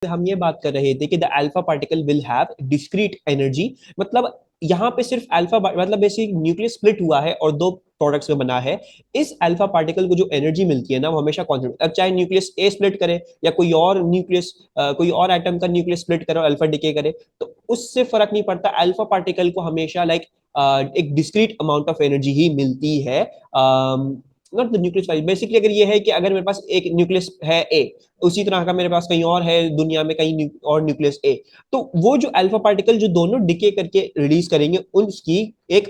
हम ये बात कर रहे थे कि the alpha particle will have discrete energy, मतलब यहाँ पे सिर्फ अल्फा मतलब बेसिक न्यूक्लियस स्प्लिट हुआ है और दो प्रोडक्ट्स में बना है। इस अल्फा पार्टिकल को जो एनर्जी मिलती है ना, वो हमेशा कांस्टेंट। अब चाहे न्यूक्लियस ए स्प्लिट करे या कोई और न्यूक्लियस कोई और एटम का न्यूक्लियस स्प्लिट करे और अल्फा डिके करे, तो उससे फर्क नहीं पड़ता। अल्फा पार्टिकल को हमेशा एक डिस्क्रीट अमाउंट ऑफ एनर्जी ही मिलती है। Not the nucleus wise, basically अगर ये है कि अगर मेरे पास एक न्यूक्लियस है ए, उसी तरह का मेरे पास कहीं और है दुनिया में कहीं और न्यूक्लियस ए, तो वो जो अल्फा पार्टिकल जो दोनों डिके करके रिलीज करेंगे उसकी एक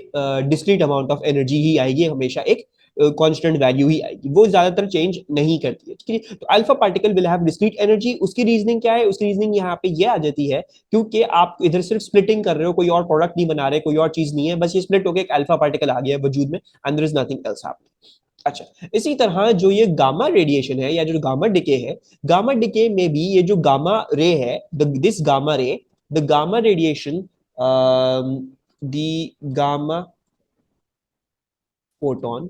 डिस्क्रीट अमाउंट ऑफ एनर्जी ही आएगी, हमेशा एक कांस्टेंट वैल्यू ही आएगी, वो ज्यादातर चेंज नहीं करती है। ठीक है, तो alpha particle will have discrete energy. उसकी रीजनिंग क्या है? उसकी रीजनिंग यहाँ पे ये आ जाती है, क्योंकि आप इधर सिर्फ स्प्लिटिंग कर रहे हो, कोई और प्रोडक्ट नहीं बना रहे, कोई और चीज नहीं है, बस ये स्प्लिट होकर एक अल्फा पार्टिकल आ गया है वजूद में, and there is nothing else happening. अच्छा, इसी तरह जो ये गामा रेडिएशन है या जो गामा डिके है, गामा डिके में भी ये जो गामा रे है, this gamma ray, the gamma radiation, the gamma photon.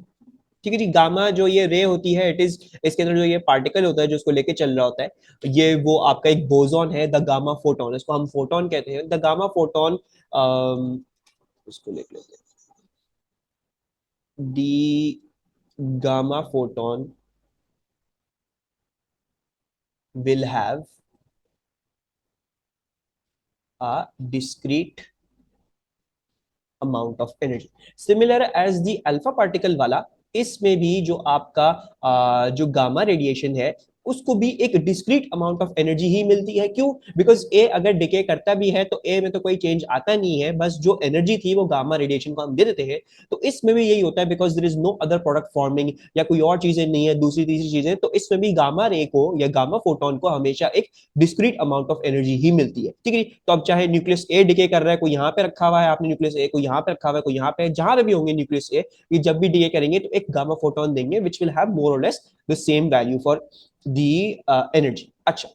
ठीक है जी, गामा जो ये रे होती है, इट इज, इसके अंदर जो ये पार्टिकल होता है जो उसको लेके चल रहा होता है, ये वो आपका एक बोसॉन है, द गामा फोटोन, इसको हम फोटोन कहते हैं, द गामा फोटोन। उसको लिख लेते हैं, the gamma photon will have a discrete amount of energy similar as the alpha particle वाला। इसमें भी जो आपका जो गामा रेडिएशन है, उसको भी एक डिस्क्रीट अमाउंट ऑफ एनर्जी ही मिलती है। क्यों? बिकॉज ए अगर डिके करता भी है तो ए में तो कोई चेंज आता नहीं है, बस जो एनर्जी थी वो गामा रेडिएशन को हम दे देते हैं। तो इसमें भी यही होता है, because there is no other product forming या कोई और चीजें नहीं है, दूसरी तीसरी चीजें, तो इसमें भी गामा रे को या गामा फोटोन को हमेशा एक डिस्क्रीट अमाउंट ऑफ एनर्जी ही मिलती है। ठीक है, तो अब चाहे न्यूक्लियस ए डिके कर रहा है, कोई यहाँ पे रखा हुआ है, आपने न्यूक्लियस ए को यहाँ पे रखा हुआ है, कोई यहाँ पे, जहां पे भी होंगे न्यूक्लियस ए, ये जब भी डिके करेंगे तो एक गामा फोटोन देंगे which will have more or less the same value for the energy. अच्छा,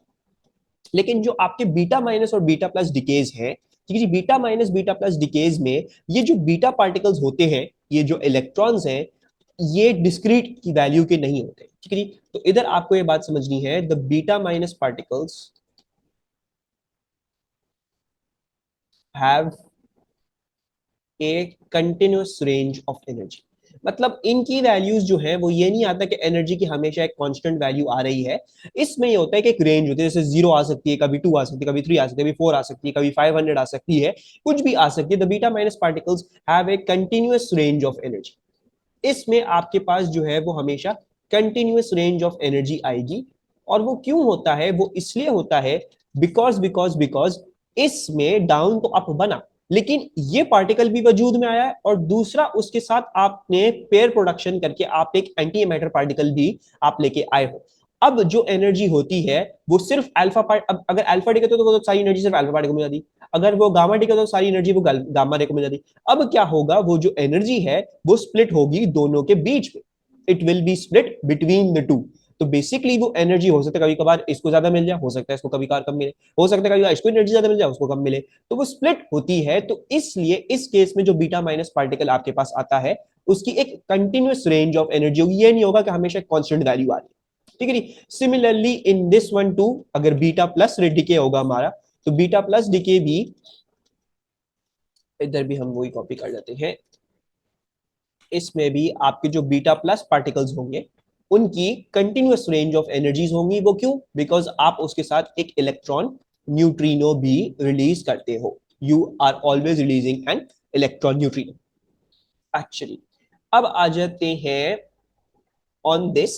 लेकिन जो आपके बीटा माइनस और बीटा प्लस डिकेज है, ठीक है जी, beta minus beta plus decays में ये जो बीटा पार्टिकल्स होते हैं, ये जो इलेक्ट्रॉन्स हैं, ये डिस्क्रीट की वैल्यू के नहीं होते। ठीक है जी, तो इधर आपको ये बात समझनी है, the beta minus particles have a continuous range of energy. मतलब इनकी वैल्यूज जो है वो ये नहीं आता कि एनर्जी की हमेशा एक कांस्टेंट वैल्यू आ रही है। इसमें ये होता है कि एक रेंज होती है, जैसे 0 आ सकती है, कभी 2 आ सकती है, कभी 3 आ सकती है, कभी 4 आ सकती है, कभी 500 आ सकती है, कुछ भी आ सकती है। The beta minus particles have a continuous range of energy. इसमें आपके पास जो है वो हमेशा कंटिन्यूअस रेंज ऑफ एनर्जी आएगी। और वो क्यों होता है? वो इसलिए होता है बिकॉज इसमें डाउन तो अप बना, लेकिन ये पार्टिकल भी वजूद में आया है, और दूसरा उसके साथ आपने पेयर प्रोडक्शन करके आप एक एंटी मैटर पार्टिकल भी आप लेके आए हो। अब जो एनर्जी होती है वो सिर्फ अल्फा पार्ट, अब अगर अल्फा डी कहते तो वो तो सारी एनर्जी सिर्फ अल्फा पार्टिकल में जाती, अगर वो गामा डी कहते तो सारी एनर्जी वो गामा रे को मिल जाती। अब क्या होगा? वो जो एनर्जी है वो स्प्लिट होगी दोनों के बीच में, it will be split between the two. तो बेसिकली वो एनर्जी हो सकता है कभी कभार इसको ज्यादा मिल जाए, हो सकता है इसको कभी कभार कम मिले, हो सकता है कभी इसको एनर्जी ज्यादा मिल जाए, उसको कम मिले, तो वो स्प्लिट होती है। तो इसलिए इस केस में जो बीटा माइनस पार्टिकल आपके पास आता है, उसकी एक कंटिन्यूअस रेंज ऑफ एनर्जी होगी, ये नहीं होगा कि हमेशा कांस्टेंट वैल्यू आ रही है। ठीक है जी, similarly in this one too, अगर बीटा प्लस डिके होगा हमारा, तो बीटा प्लस डिके भी, इधर भी हम वही कॉपी कर लेते हैं, इसमें भी आपके जो बीटा प्लस पार्टिकल्स होंगे उनकी कंटिन्यूअस रेंज ऑफ एनर्जीज होंगी। वो क्यों? बिकॉज आप उसके साथ एक इलेक्ट्रॉन न्यूट्रिनो भी रिलीज करते हो, you are always releasing an electron neutrino. Actually अब आ जाते हैं ऑन दिस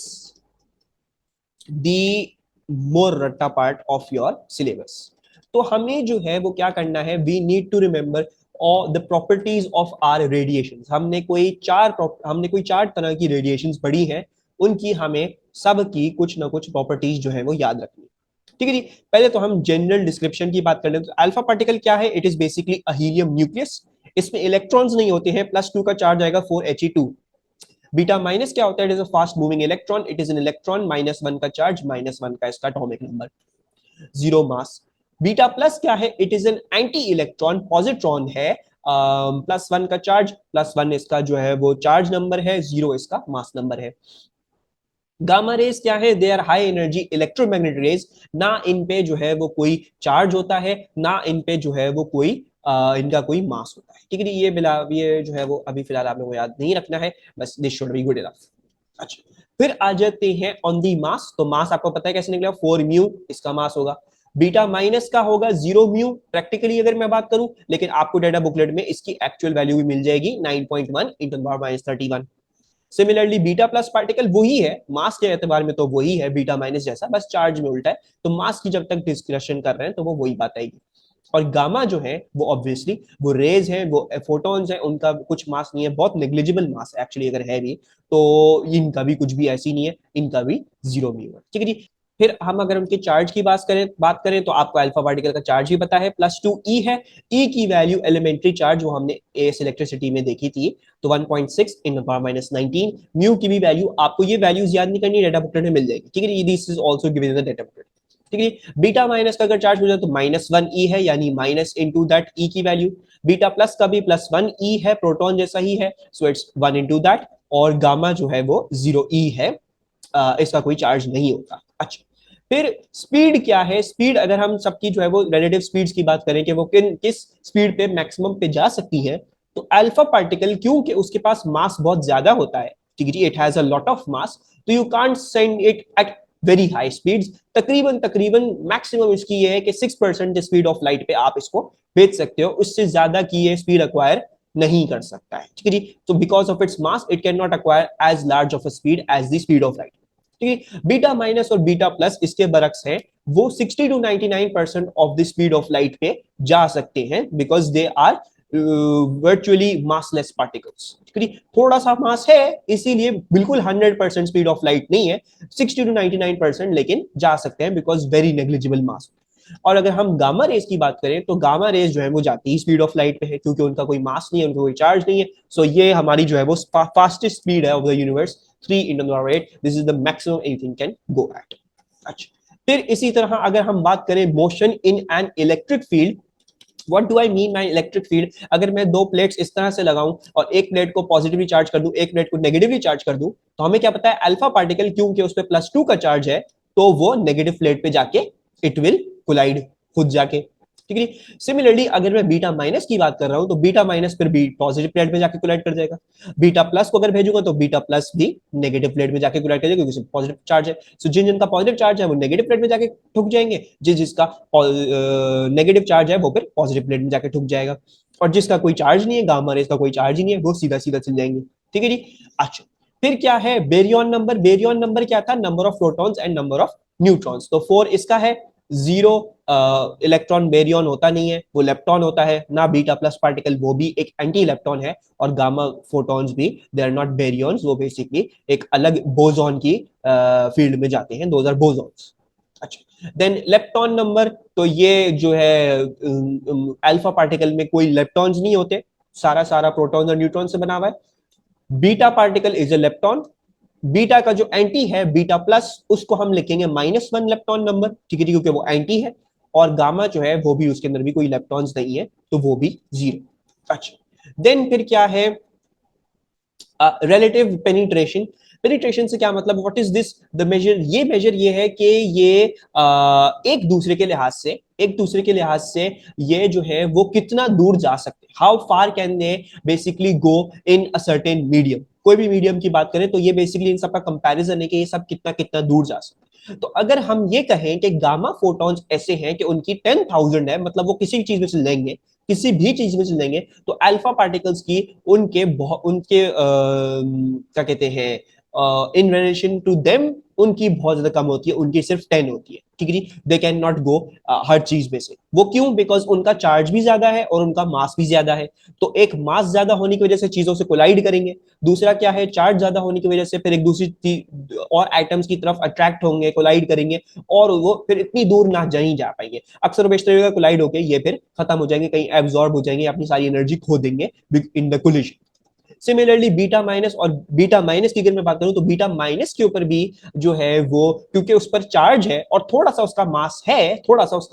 दी मोर रट्टा पार्ट ऑफ योर सिलेबस। तो हमें जो है वो क्या करना है, वी नीड टू रिमेंबर और the properties of R radiation. हमने कोई चार तरह की रेडिएशन पढ़ी हैं, उनकी हमें सब की कुछ ना कुछ प्रॉपर्टीज जो है वो याद रखनी है। ठीक है जी, पहले तो हम जनरल डिस्क्रिप्शन की बात कर लेते हैं। तो अल्फा पार्टिकल क्या है? It is basically a helium nucleus. इसमें इलेक्ट्रॉन्स नहीं होते हैं, +2 का चार्ज आएगा 4He2। बीटा माइनस क्या होता है? It is a fast moving electron, it is an electron, -1 का चार्ज, -1 का इसका एटॉमिक नंबर, 0 मास। बीटा प्लस क्या है? It is an anti electron, positron है, +1 का चार्ज, +1 इसका जो है वो चार्ज नंबर है, 0 इसका मास नंबर है। गामा रेज क्या है? They are high energy electromagnetic rays. ना इन पे जो है वो कोई चार्ज होता है, ना इन पे जो है वो कोई इनका कोई मास होता है। ठीक है, ये जो है वो अभी फिलहाल आप लोगों को याद नहीं रखना है, बस this should be good enough. अच्छा, फिर आ जाते हैं ऑन दी मास। तो मास आपको पता है कैसे निकला, 4 म्यू इसका मास होगा। बीटा माइनस का होगा 0 म्यू प्रैक्टिकली अगर मैं बात करूं, लेकिन आपको डाटा बुकलेट में इसकी एक्चुअल वैल्यू भी मिल जाएगी 9.1 × 10⁻31। सिमिलरली बीटा प्लस पार्टिकल वही है, मास के एतबार में तो वही है बीटा माइनस जैसा, बस चार्ज में उल्टा है। तो मास की जब तक डिस्कशन कर रहे हैं तो वो वही बात आएगी। और गामा जो है वो ऑब्वियसली वो रेज है, वो फोटॉन्स है, उनका कुछ मास नहीं है, बहुत नेग्लिजिबल मास एक्चुअली अगर है भी, तो इनका भी कुछ भी ऐसी नहीं है, इनका भी 0 भी है। ठीक है जी। फिर हम अगर उनके चार्ज की बात करें तो आपको अल्फा पार्टिकल का चार्ज भी पता है, +2 ई है। ई की वैल्यू एलिमेंट्री चार्ज वो हमने एस इलेक्ट्रिसिटी में देखी थी, तो 1.6 × 10⁻19। म्यू की भी वैल्यू, आपको ये वैल्यूज याद नहीं करनी, डाटा बुकलेट में मिल जाएगी। ठीक है, this is also given in the data booklet. ठीक है, बीटा माइनस का अगर चार्ज हो जाए तो -1 ई है, यानी माइनस इनटू दैट ई की वैल्यू। बीटा प्लस का भी +1 ई है, प्रोटॉन जैसा ही है, सो इट्स 1 इनटू दैट। और गामा जो है वो 0 ई है, इसका कोई चार्ज नहीं होता। अच्छा, फिर स्पीड क्या है? स्पीड अगर हम सबकी जो है वो रिलेटिव स्पीड्स की बात करें कि वो किस स्पीड पे मैक्सिमम पे जा सकती है, तो अल्फा पार्टिकल क्योंकि उसके पास मास बहुत ज्यादा होता है, ठीक है, it has a lot of mass, तो you can't send it at very high speeds. तकरीबन तकरीबन मैक्सिमम इसकी ये है कि 6% स्पीड ऑफ लाइट पे आप इसको भेज सकते हो, उससे ज्यादा की ये स्पीड अक्वायर नहीं कर सकता है। ठीक है जी, तो because of its mass it can not acquire as large of a speed as the speed of light. ठीक है, बीटा माइनस और बीटा प्लस इसके बरक्स है, वो 60 to 99% of the speed of light पे जा सकते हैं, because they are virtually massless particles. थोड़ा सा मास है, इसीलिए बिल्कुल 100% स्पीड ऑफ लाइट नहीं है, 60 to 99%, लेकिन जा सकते हैं बिकॉज वेरी नेग्लिजिबल मास। और अगर हम गामा रेज की बात करें तो गामा रेज जो है वो जाती ही स्पीड ऑफ लाइट पे है, क्योंकि उनका कोई मास नहीं है, उनका कोई चार्ज नहीं है। सो ये हमारी जो है वो फास्टेस्ट स्पीड है of the universe, 3 × 10⁻8। This is the maximum anything can go at. अच्छा, फिर इसी तरह अगर हम बात करें motion in an electric field, what do I mean by electric field? अगर मैं दो प्लेट्स इस तरह से लगाऊं और एक प्लेट को पॉजिटिवली चार्ज कर दूं, एक प्लेट को नेगेटिवली चार्ज कर दूं, तो हमें क्या पता है, अल्फा पार्टिकल क्योंकि उस पर +2 का चार्ज है, तो वो नेगेटिव प्लेट पे जाके इट विल कोलाइड खुद जाके। ठीक है, सिमिलरली अगर मैं बीटा माइनस की बात कर रहा हूं तो बीटा माइनस फिर भी पॉजिटिव प्लेट पे जाके कोलाइड कर जाएगा। बीटा प्लस को अगर भेजूंगा तो बीटा प्लस भी नेगेटिव प्लेट में जाके कोलाइड कर जाएगा, क्योंकि पॉजिटिव चार्ज है। सो जिन जिनका पॉजिटिव चार्ज है वो नेगेटिव प्लेट में जाके ठुक जाएंगे, जिसका नेगेटिव चार्ज है वो फिर पॉजिटिव प्लेट में जाके ठुक जाएगा। और जिसका कोई चार्ज नहीं है, गामा रेज का कोई चार्ज ही नहीं है, वो सीधा सीधा चल जाएंगे। ठीक है जी। अच्छा, फिर क्या है बेरियन नंबर? बेरियन नंबर क्या था? Number of protons and number of neutrons. तो 4 इसका है। 0 इलेक्ट्रॉन बेरियन होता नहीं है, वो लेप्टॉन होता है ना। बीटा प्लस पार्टिकल वो भी एक एंटी इलेक्ट्रॉन है, और गामा फोटॉन्स भी दे आर नॉट बेरियंस, वो बेसिकली एक अलग बोसॉन की फील्ड में जाते हैं, दोज आर बोसॉन्स। अच्छा, देन लेप्टॉन नंबर, तो ये जो है अल्फा पार्टिकल में कोई लेप्टॉन्स नहीं होते, सारा सारा प्रोटॉन्स और न्यूट्रॉन से बना हुआ है। Beta particle is a lepton. Beta का जो एंटी है बीटा प्लस, उसको हम लिखेंगे -1 लेप्टॉन नंबर, ठीक है, क्योंकि वो एंटी है। और गामा जो है वो भी, उसके अंदर भी कोई इलेक्ट्रॉन्स नहीं है, तो वो भी 0। अच्छा, देन फिर क्या है रिलेटिव पेनिट्रेशन। पेनिट्रेशन से क्या मतलब, what is this the measure? ये मेजर ये है कि ये एक दूसरे के लिहाज से ये जो है वो कितना दूर जा सकते हैं, how far can they basically go in a certain medium. कोई भी मीडियम की बात करें तो ये बेसिकली इन सब का कंपैरिजन है कि ये सब कितना कितना दूर जा सकते हैं। तो अगर हम ये कहें कि गामा फोटॉन्स ऐसे हैं कि उनकी 10,000 है, मतलब वो किसी भी चीज में चल जाएंगे, किसी भी चीज में चल जाएंगे, तो अल्फा पार्टिकल्स की उनके क्या कहते हैं इन रिलेशन टू देम उनकी बहुत ज्यादा कम होती है, उनकी सिर्फ 10 होती है। ठीक है, दे कैन नॉट गो हर चीज में से। वो क्यों? बिकॉज उनका चार्ज भी ज्यादा है और उनका मास भी ज्यादा है। तो एक मास ज्यादा होने की वजह से चीजों से कोलाइड करेंगे, दूसरा क्या है, चार्ज ज्यादा होने की वजह से फिर एक दूसरी और आइटम्स की तरफ अट्रैक्ट होंगे, कोलाइड करेंगे, और वो फिर इतनी दूर ना जा ही जा पाएंगे। अक्सर बेशतर कोलाइड होकर ये फिर खत्म हो जाएंगे, कहीं एब्जॉर्ब हो जाएंगे, अपनी सारी एनर्जी खो देंगे in the collision. Similarly beta minus, और बीटा माइनस की अगर मैं बात करूं तो बीटा माइनस के ऊपर भी जो है वो, क्योंकि उस पर चार्ज है और थोड़ा सा उसका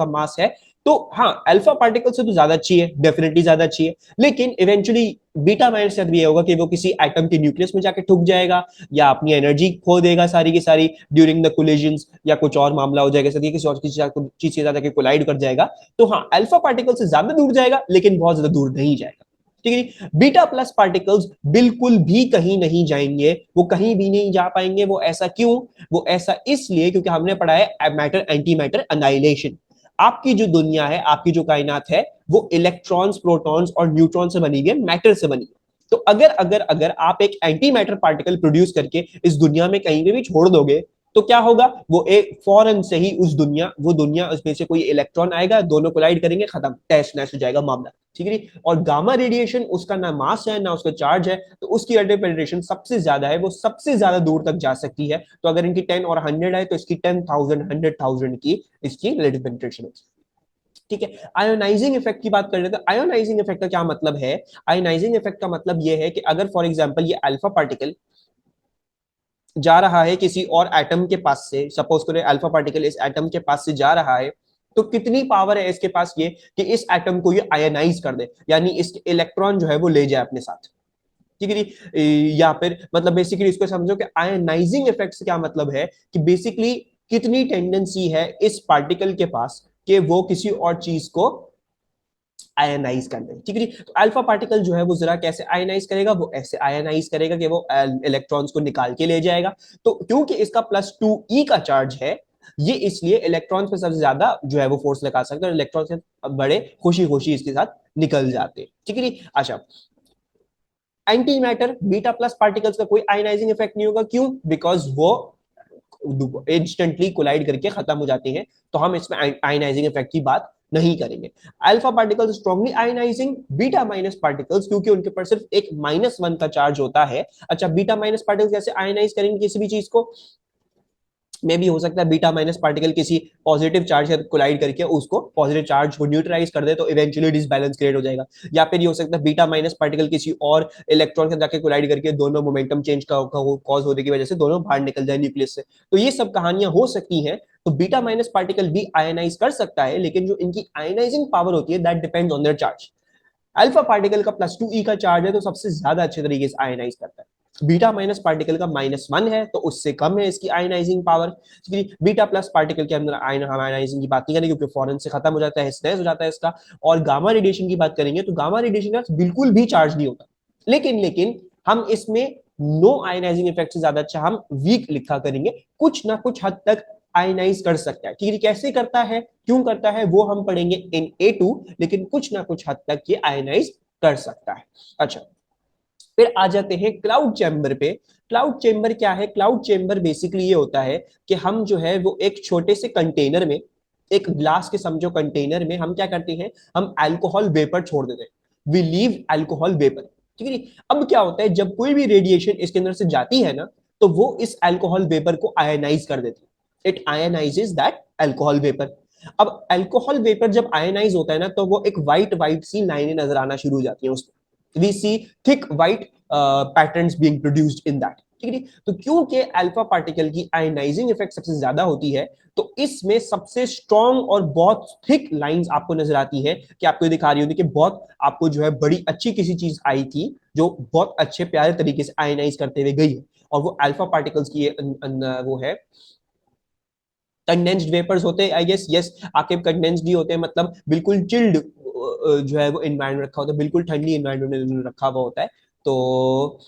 मास है, तो हाँ, अल्फा पार्टिकल से तो ज्यादा अच्छी है, डेफिनेटली ज्यादा अच्छी है, लेकिन इवेंचुअली बीटा माइनस के साथ भी ये होगा कि वो किसी एटम के न्यूक्लियस में जाके ठुक जाएगा या अपनी एनर्जी खो देगा सारी की सारी ड्यूरिंग द कोलिजन्स, या कुछ और मामला हो जाएगा, किसी और चीज के साथ जाके कोलाइड कर जाएगा। तो हाँ, अल्फा पार्टिकल से ज्यादा दूर जाएगा लेकिन बहुत ज्यादा दूर नहीं जाएगा। ठीक है, बीटा प्लस पार्टिकल्स बिल्कुल भी कहीं नहीं जाएंगे, वो कहीं भी नहीं जा पाएंगे। वो ऐसा क्यों? वो ऐसा इसलिए क्योंकि हमने पढ़ा है मैटर एंटी मैटर अनाइलेशन। आपकी जो दुनिया है, आपकी जो कायनात है, वो इलेक्ट्रॉन्स, प्रोटॉन्स और न्यूट्रॉन से बनी है, मैटर से बनी है। तो अगर अगर अगर आप एक एंटी मैटर पार्टिकल प्रोड्यूस करके इस दुनिया में कहीं पे भी छोड़ दोगे, तो क्या होगा? वो एक फौरन से ही वो दुनिया उसमें से कोई इलेक्ट्रॉन आएगा, दोनों कोलाइड करेंगे, खत्म, तहस नहस हो जाएगा मामला। ठीक है। और गामा रेडिएशन, उसका ना मास है ना उसका चार्ज है, तो उसकी रेडियो पेनिट्रेशन सबसे ज्यादा है, वो सबसे ज्यादा दूर तक जा सकती है। तो अगर इनकी 10 और 100 है तो इसकी 10,000 100,000 की इसकी रेडियो पेनिट्रेशन है। ठीक है। आयोनाइजिंग इफेक्ट की बात कर रहे थे। आयोनाइजिंग इफेक्ट का क्या मतलब है? आयोनाइजिंग इफेक्ट का मतलब यह है कि अगर फॉर एग्जांपल ये अल्फा पार्टिकल जा रहा है किसी और एटम के पास से, सपोज करें अल्फा पार्टिकल इस एटम के पास से जा रहा है, तो कितनी पावर है इसके पास ये कि इस एटम को ये आयनाइज कर दे, यानी इसके इलेक्ट्रॉन जो है वो ले जाए अपने साथ। ठीक है जी। या फिर मतलब बेसिकली इसको समझो कि आयनाइजिंग इफेक्ट से क्या मतलब है कि बेसिकली कितनी टेंडेंसी है इस पार्टिकल के पास कि वो किसी और चीज को आयनाइज कर ले। ठीक है जी। तो अल्फा पार्टिकल जो है वो जरा कैसे आयनाइज करेगा? वो ऐसे आयनाइज करेगा कि वो इलेक्ट्रॉन्स को निकाल के ले जाएगा। तो क्योंकि इसका +2e का चार्ज है, ये इसलिए इलेक्ट्रॉन्स पे सबसे ज्यादा जो है वो फोर्स लगा सकता है, और इलेक्ट्रॉन से बड़े खुशी खुशी इसके साथ निकल जाते हैं। ठीक है जी। अच्छा, anti matter beta plus particles का कोई आयनाइजिंग इफेक्ट नहीं होगा। क्यों? बिकॉज वो इंस्टेंटली कोलाइड करके खत्म हो जाते हैं, तो हम इसमें आयनाइजिंग इफेक्ट की बात नहीं करेंगे। Alpha particles strongly ionising, beta minus particles क्योंकि उनके पर सिर्फ एक -1 का चार्ज होता है। अच्छा, बीटा माइनस पार्टिकल्स कैसे आयनाइज करेंगे किसी भी चीज को? में भी हो सकता है बीटा माइनस पार्टिकल किसी पॉजिटिव चार्ज से कोलाइड करके उसको पॉजिटिव चार्ज को न्यूट्रलाइज कर दे, तो इवेंचुअली डिसबैलेंस क्रिएट हो जाएगा। या फिर ये हो सकता है बीटा माइनस पार्टिकल किसी और इलेक्ट्रॉन के जाके कोलाइड करके दोनों मोमेंटम चेंज का कॉज होने की वजह से दोनों बाहर निकल जाए न्यूक्लियस से। तो ये सब कहानियां हो सकती हैं। तो बीटा माइनस पार्टिकल भी आयनाइज कर सकता है, लेकिन जो इनकी आयनाइजिंग पावर होती है that depends on their charge. Alpha particle का +2e का चार्ज है तो सबसे ज्यादा अच्छे तरीके से आयनाइज करता है। बीटा माइनस पार्टिकल का -1 है तो उससे कम है इसकी ionising power. Beta plus particle के अंदर आयनाइजिंग की बात नहीं करेंगे क्योंकि फौरन से खत्म हो जाता है, स्नेस हो जाता है इसका। और गामा रेडिएशन की बात करेंगे तो गामा रेडिएशन का बिल्कुल भी चार्ज नहीं होता, लेकिन हम इसमें नो आयनाइजिंग इफेक्ट से ज्यादा अच्छा हम वीक लिखा करेंगे, कुछ ना कुछ हद तक आयनाइज कर सकता है। ठीक है, कैसे करता है, क्यों करता है, वो हम पढ़ेंगे इन A2, लेकिन कुछ ना कुछ हद तक ये आयनाइज कर सकता है। अच्छा, फिर आ जाते हैं क्लाउड चैम्बर पे। क्लाउड चैम्बर क्या है? क्लाउड चैम्बर बेसिकली ये होता है कि हम जो है वो एक छोटे से कंटेनर में, एक ग्लास के समझो कंटेनर में हम क्या करते हैं, हम अल्कोहल वेपर छोड़ देते हैं, वी लीव अल्कोहल वेपर। ठीक है। अब क्या होता है, जब कोई भी रेडिएशन इसके अंदर से जाती है ना, तो वो इस अल्कोहल वेपर को आयनाइज कर देती है, it ionizes that alcohol vapour. अब अल्कोहल वेपर जब आयनाइज होता है ना, तो वो एक व्हाइट व्हाइट सी लाइनें नजर आना शुरू हो जाती हैं उसमें, we see thick white patterns being produced in that. ठीक है। तो क्योंकि अल्फा पार्टिकल की आयनाइजिंग इफेक्ट सबसे ज्यादा होती है, तो इसमें सबसे स्ट्रॉन्ग और बहुत थिक लाइंस आपको नजर आती है, कि आपको दिखा रही होती कि बहुत आपको जो है बड़ी अच्छी किसी चीज आई थी जो बहुत अच्छे प्यारे तरीके से आयनाइज करते हुए गई है, और वो अल्फा पार्टिकल्स की वो है कंडेंस्ड वेपर्स होते हैं, आई गेस, यस। आपके कंडेंस्ड ही होते हैं, मतलब बिल्कुल चिल्ड जो है वो एनवायरनमेंट रखा होता है, बिल्कुल ठंडी एनवायरनमेंट में रखा हुआ होता है। तो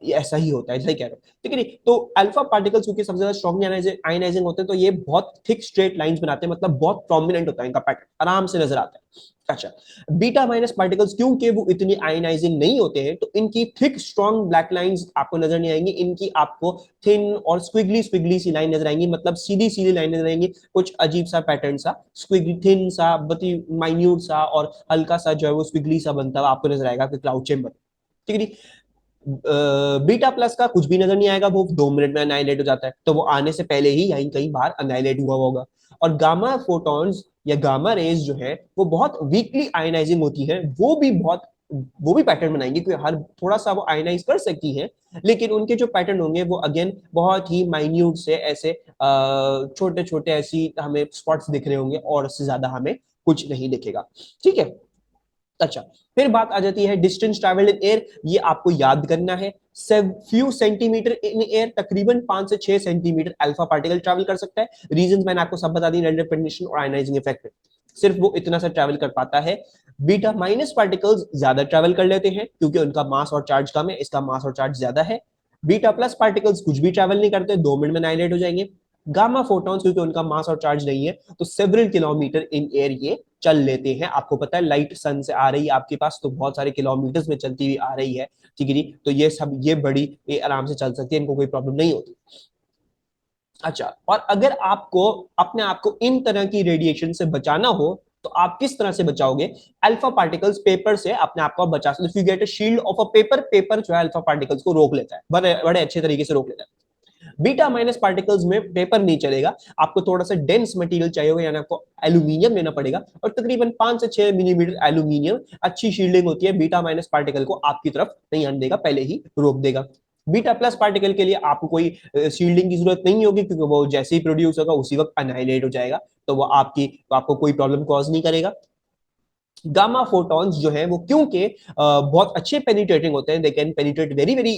ये ऐसा ही होता है, सही कह रहे हो। ठीक है नहीं? तो अल्फा पार्टिकल्स क्योंकि सबसे ज्यादा स्ट्रॉन्ग आयनाइजिंग होते हैं, तो ये बहुत थिक स्ट्रेट लाइंस बनाते हैं, मतलब बहुत प्रोमिनेंट होता है इनका पैटर्न, आराम से नजर आता है। अच्छा, बीटा माइनस पार्टिकल्स क्योंकि वो इतनी आयनाइजिंग नहीं होते हैं, तो इनकी थिक स्ट्रॉन्ग ब्लैक लाइंस आपको नजर नहीं आएंगी, इनकी आपको थिन और स्क्विगली स्क्विगली सी लाइन नजर आएंगी, मतलब सीधी सीधी लाइन नजर आएंगी, कुछ अजीब सा पैटर्न सा, स्क्विगली थिन सा, बहुत ही माइन्यूट सा और हल्का सा जो है वो स्क्विगली सा बनता हुआ आपको नजर आएगा क्लाउड चेम्बर। ठीक है। बीटा प्लस का कुछ भी नजर नहीं आएगा, वो 2 मिनट में अनाइलेट हो जाता है, तो वो आने से पहले ही यहीं कहीं बाहर अनाइलेट हुआ होगा। और गामा फोटॉन्स या गामा रेज जो है वो बहुत वीकली आयनाइजिंग होती है, वो भी पैटर्न बनाएंगे, क्योंकि हर थोड़ा सा वो आयनाइज कर सकती है, लेकिन उनके जो पैटर्न होंगे वो अगेन बहुत ही माइन्यूट से ऐसे छोटे छोटे ऐसी हमें स्पॉट्स दिख रहे होंगे, और उससे ज्यादा हमें कुछ नहीं दिखेगा। ठीक है। अच्छा, फिर बात आ जाती है डिस्टेंस ट्रैवल्ड इन एयर। ये आपको याद करना है, फ्यू सेंटीमीटर इन एयर, तकरीबन 5 से 6 सेंटीमीटर अल्फा पार्टिकल ट्रैवल कर सकता है। रीजंस मैंने आपको सब बता दी, रेडियो पेनिट्रेशन और आयनाइजिंग इफेक्ट। सिर्फ वो इतना सा ट्रैवल कर पाता है। बीटा माइनस पार्टिकल्स ज्यादा ट्रैवल कर लेते हैं क्योंकि उनका मास और चार्ज कम है, इसका मास और चार्ज ज्यादा है। बीटा प्लस पार्टिकल्स कुछ भी ट्रैवल नहीं करते, 2 मिनट में एनाइलेट हो जाएंगे। गामा फोटॉन्स क्योंकि उनका मास और चार्ज नहीं है तो सेवरल किलोमीटर इन एयर ये चल लेते हैं। आपको पता है लाइट सन से आ रही है आपके पास तो बहुत सारे किलोमीटर्स में चलती हुई आ रही है, ठीक है जी। तो ये सब ये बड़ी ये आराम से चल सकती है, इनको कोई प्रॉब्लम नहीं होती। अच्छा, और अगर आपको अपने आप को इन तरह की रेडिएशन से बचाना हो तो आप किस तरह से बचाओगे? अल्फा पार्टिकल्स, पेपर से अपने आप को बचा सकते। If you get a shield of a paper, paper जो है अल्फा पार्टिकल्स को रोक लेता है, बड़े बड़े अच्छे तरीके से रोक लेता है। बीटा माइनस पार्टिकल्स में पेपर नहीं चलेगा, आपको थोड़ा सा डेंस मटेरियल चाहिए होगा, यानी आपको एल्यूमिनियम लेना पड़ेगा, और तकरीबन 5 से 6 मिलीमीटर एल्यूमिनियम अच्छी शील्डिंग होती है, बीटा माइनस पार्टिकल को आपकी तरफ नहीं आने देगा, पहले ही रोक देगा। बीटा प्लस पार्टिकल के लिए आपको कोई शील्डिंग की जरूरत नहीं होगी क्योंकि वो जैसे ही प्रोड्यूस होगा उसी वक्त अनाइलेट हो जाएगा, तो वो आपको कोई प्रॉब्लम कॉज नहीं करेगा। गामा फोटॉन्स जो है वो क्योंकि बहुत अच्छे पेनिट्रेटिंग होते हैं, they can penetrate very very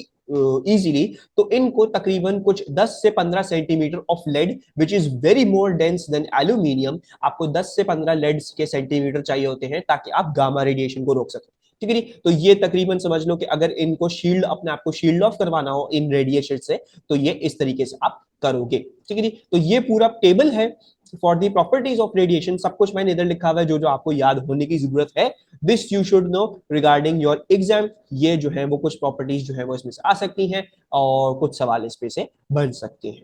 easily, तो इनको तकरीबन कुछ 10 से 15 centimetre of lead which is very more dense than aluminium, आपको 10 से 15 लेड के सेंटीमीटर चाहिए होते हैं ताकि आप गामा रेडिएशन को रोक सकें। ठीक है जी, तो ये तकरीबन समझ लो कि अगर इनको शील्ड अपने आप को शील्ड ऑफ करवाना हो इन रेडिएशन से तो ये इस तरीके से आप करोगे। ठीक है जी, तो ये पूरा टेबल है for the properties of radiation, सब कुछ मैंने इधर लिखा हुआ है जो जो आपको याद होने की जरूरत है। This you should know regarding your exam. ये जो है वो कुछ प्रॉपर्टीज जो है वो इसमें से आ सकती हैं और कुछ सवाल इस पे से बन सकते हैं।